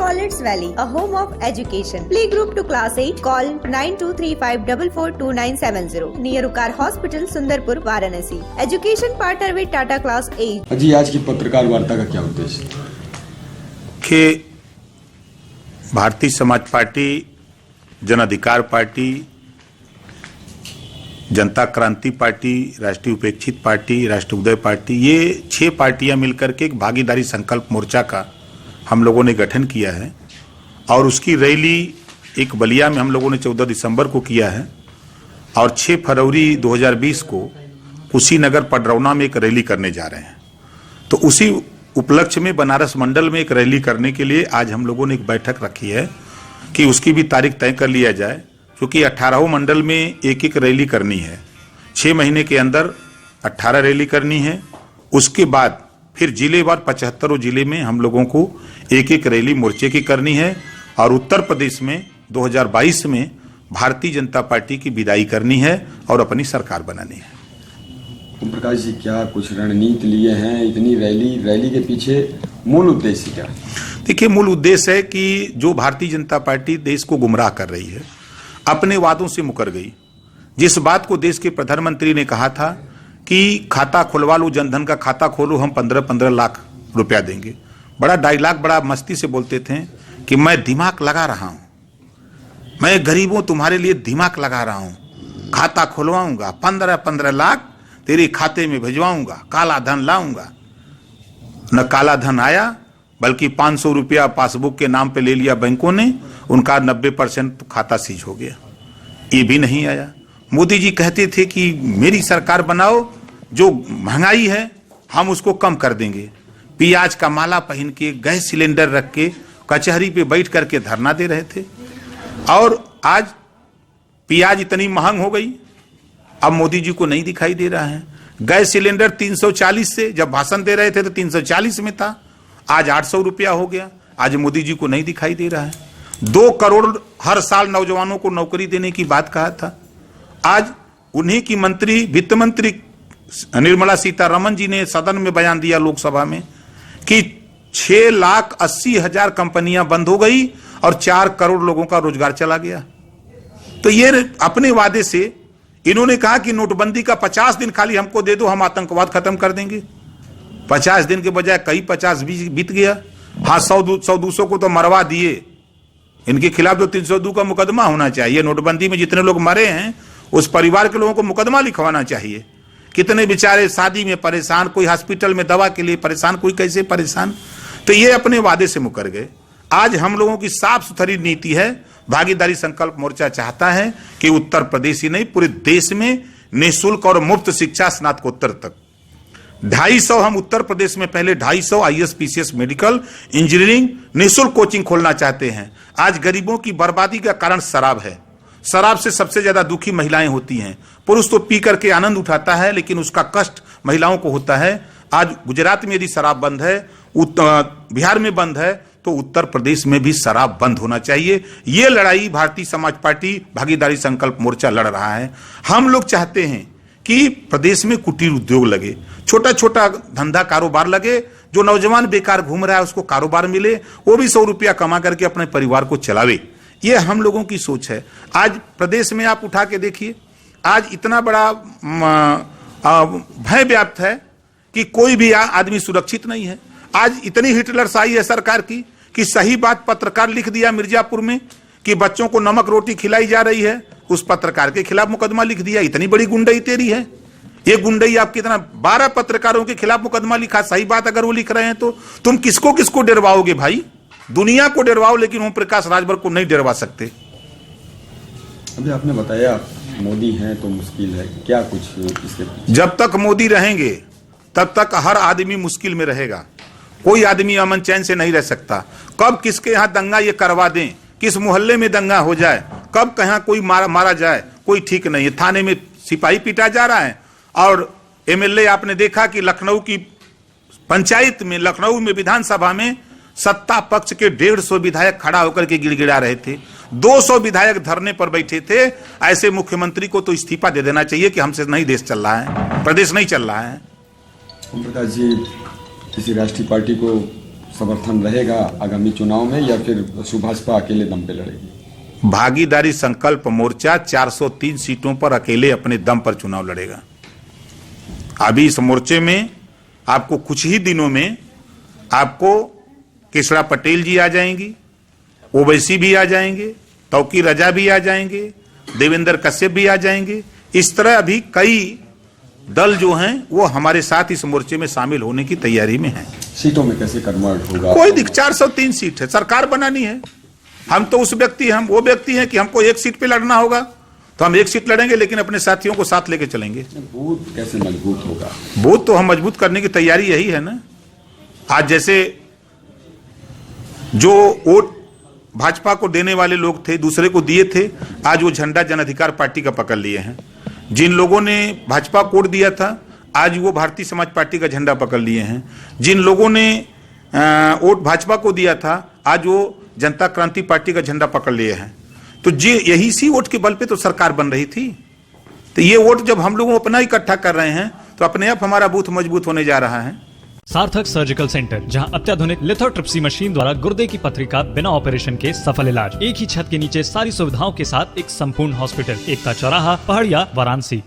Collards Valley, a home of education. Playgroup to class 8. Call 9235442970. Near Ukar Hospital, Sundarpur, Varanasi. Education partner with Tata Class 8. जी आज की पत्रकार वार्ता का क्या उद्देश्य कि भारतीय समाज पार्टी, जन अधिकार पार्टी, जनता क्रांति पार्टी, राष्ट्रीय उपेक्षित पार्टी, राष्ट्रीय उदय पार्टी, ये 6 पार्टियां मिलकर के एक भागीदारी संकल्प मोर्चा का हम लोगों ने गठन किया है और उसकी रैली एक बलिया में हम लोगों ने 14 दिसंबर को किया है और 6 फरवरी 2020 को कुशीनगर पडरौना में एक रैली करने जा रहे हैं। तो उसी उपलक्ष्य में बनारस मंडल में एक रैली करने के लिए आज हम लोगों ने एक बैठक रखी है कि उसकी भी तारीख तय कर लिया जाए, क्योंकि 18 मंडल में एक रैली करनी है। 6 महीने के अंदर 18 रैली करनी है। उसके बाद फिर जिलेवार 75 जिले में हम लोगों को एक रैली मोर्चे की करनी है और उत्तर प्रदेश में 2022 में भारतीय जनता पार्टी की विदाई करनी है और अपनी सरकार बनानी है। ओम प्रकाश जी, क्या कुछ रणनीति लिए हैं? इतनी रैली के पीछे मूल उद्देश्य क्या है? देखिए, मूल उद्देश्य है कि जो भारतीय जनता पार्टी देश को गुमराह कर रही है, अपने वादों से मुकर गई। जिस बात को देश के प्रधानमंत्री ने कहा था कि खाता खुलवा लो, जनधन का खाता खोलो, हम 15-15 लाख रुपया देंगे। बड़ा डायलॉग बड़ा मस्ती से बोलते थे कि मैं दिमाग लगा रहा हूं, मैं गरीबों तुम्हारे लिए दिमाग लगा रहा हूं, खाता खुलवाऊंगा, 15-15 लाख तेरे खाते में भिजवाऊंगा, काला धन लाऊंगा। न काला धन आया, बल्कि 500 रुपया पासबुक के नाम पे ले लिया बैंकों ने, उनका 90% खाता सीज हो गया। ये भी नहीं आया। मोदी जी कहते थे कि मेरी सरकार बनाओ, जो महंगाई है हम उसको कम कर देंगे। प्याज का माला पहन के, गैस सिलेंडर रख के कचहरी पे बैठ करके धरना दे रहे थे और आज प्याज इतनी महंग हो गई, अब मोदी जी को नहीं दिखाई दे रहा है। गैस सिलेंडर 340 से जब भाषण दे रहे थे तो 340 में था, आज 800 रुपया हो गया। आज मोदी जी को नहीं दिखाई दे रहा है। 2 करोड़ हर साल नौजवानों को नौकरी देने की बात कहा था, आज उन्हीं की मंत्री, वित्त मंत्री निर्मला सीतारमण जी ने सदन में बयान दिया लोकसभा में कि 6,80,000 कंपनियां बंद हो गई और 4 करोड़ लोगों का रोजगार चला गया। तो ये अपने वादे से इन्होंने कहा कि नोटबंदी का 50 दिन खाली हमको दे दो, हम आतंकवाद खत्म कर देंगे। 50 दिन के बजाय कई 50 बीत गया। हाँ, 100-200 को तो मरवा दिए। इनके खिलाफ तो 302 का मुकदमा होना चाहिए। नोटबंदी में जितने लोग मरे हैं उस परिवार के लोगों को मुकदमा लिखवाना चाहिए। कितने बेचारे शादी में परेशान, कोई हॉस्पिटल में दवा के लिए परेशान, कोई कैसे परेशान। तो ये अपने वादे से मुकर गए। आज हम लोगों की साफ सुथरी नीति है। भागीदारी संकल्प मोर्चा चाहता है कि उत्तर प्रदेश ही नहीं, पूरे देश में निःशुल्क और मुफ्त शिक्षा स्नातकोत्तर तक। 250 हम उत्तर प्रदेश में पहले 250 IAS PCS मेडिकल इंजीनियरिंग निःशुल्क कोचिंग खोलना चाहते हैं। आज गरीबों की बर्बादी का कारण शराब है। शराब से सबसे ज्यादा दुखी महिलाएं होती हैं। पुरुष तो पी करके आनंद उठाता है, लेकिन उसका कष्ट महिलाओं को होता है। आज गुजरात में यदि शराब बंद है, बिहार में बंद है, तो उत्तर प्रदेश में भी शराब बंद होना चाहिए। ये लड़ाई भारतीय समाज पार्टी भागीदारी संकल्प मोर्चा लड़ रहा है। हम लोग चाहते हैं कि प्रदेश में कुटीर उद्योग लगे, छोटा छोटा धंधा कारोबार लगे। जो नौजवान बेकार घूम रहा है उसको कारोबार मिले, वो भी 100 रुपया कमा करके अपने परिवार को चलावे। ये हम लोगों की सोच है। आज प्रदेश में आप उठा के देखिए, आज इतना बड़ा भय व्याप्त है कि कोई भी आदमी सुरक्षित नहीं है। आज इतनी हिटलरशाही है सरकार की कि सही बात पत्रकार लिख दिया मिर्जापुर में कि बच्चों को नमक रोटी खिलाई जा रही है, उस पत्रकार के खिलाफ मुकदमा लिख दिया। इतनी बड़ी गुंडई तेरी है। ये गुंडई आप कितना, 12 पत्रकारों के खिलाफ मुकदमा लिखा। सही बात अगर वो लिख रहे हैं तो तुम किसको किसको डरवाओगे भाई? दुनिया को डरवाओ, लेकिन ओम प्रकाश राजभर को नहीं डरवा सकते। अभी आपने बताया मोदी हैं तो मुश्किल है, क्या कुछ इसके? जब तक मोदी रहेंगे तब तक हर आदमी मुश्किल में रहेगा। कोई आदमी अमन चैन से नहीं रह सकता। कब किसके यहाँ दंगा ये करवा दें, किस मोहल्ले में दंगा हो जाए, कब कहाँ कोई मारा जाए, कोई ठीक नहीं है। थाने में सिपाही पीटा जा रहा है और MLA आपने देखा कि लखनऊ की पंचायत में, लखनऊ में विधानसभा में सत्ता पक्ष के 150 विधायक खड़ा होकर के गिड़गिड़ा रहे थे। 200 विधायक धरने पर बैठे थे। ऐसे मुख्यमंत्री को तो इस्तीफा दे देना चाहिए कि हमसे नहीं देश चल रहा है, प्रदेश नहीं चल रहा है। ओम प्रकाश जी, किसी राष्ट्रीय पार्टी को समर्थन रहेगा आगामी चुनाव में, या फिर भाजपा अकेले दम पे लड़ेगी? भागीदारी संकल्प मोर्चा 403 सीटों पर अकेले अपने दम पर चुनाव लड़ेगा। अभी इस मोर्चे में आपको कुछ ही दिनों में आपको केशड़ा पटेल जी आ जाएंगी, ओवैसी भी आ जाएंगे, तौकी रजा भी आ जाएंगे, देवेंद्र कश्यप भी आ जाएंगे। इस तरह अभी कई दल जो हैं वो हमारे साथ इस मोर्चे में शामिल होने की तैयारी में हैं। सीटों में कैसे कन्वर्ट होगा? कोई 403 सीट है, सरकार बनानी है। हम तो हम वो व्यक्ति हैं कि हमको एक सीट पे लड़ना होगा तो हम एक सीट लड़ेंगे, लेकिन अपने साथियों को साथ लेके चलेंगे। बूथ कैसे मजबूत होगा? बूथ तो हम मजबूत करने की तैयारी यही है ना। आज जैसे जो वोट भाजपा को देने वाले लोग थे, दूसरे को दिए थे, आज वो झंडा जन अधिकार पार्टी का पकड़ लिए हैं। जिन लोगों ने भाजपा को वोट दिया था, आज वो भारतीय समाज पार्टी का झंडा पकड़ लिए हैं। जिन लोगों ने वोट भाजपा को दिया था, आज वो जनता क्रांति पार्टी का झंडा पकड़ लिए हैं। तो यही सी वोट के बल पे तो सरकार बन रही थी। तो ये वोट जब हम लोग अपना इकट्ठा कर रहे हैं तो अपने आप हमारा बूथ मजबूत होने जा रहा है। सार्थक सर्जिकल सेंटर, जहां अत्याधुनिक लिथोट्रिप्सी मशीन द्वारा गुर्दे की पथरी का बिना ऑपरेशन के सफल इलाज। एक ही छत के नीचे सारी सुविधाओं के साथ एक संपूर्ण हॉस्पिटल, एकता चौराहा, पहाड़िया, वाराणसी।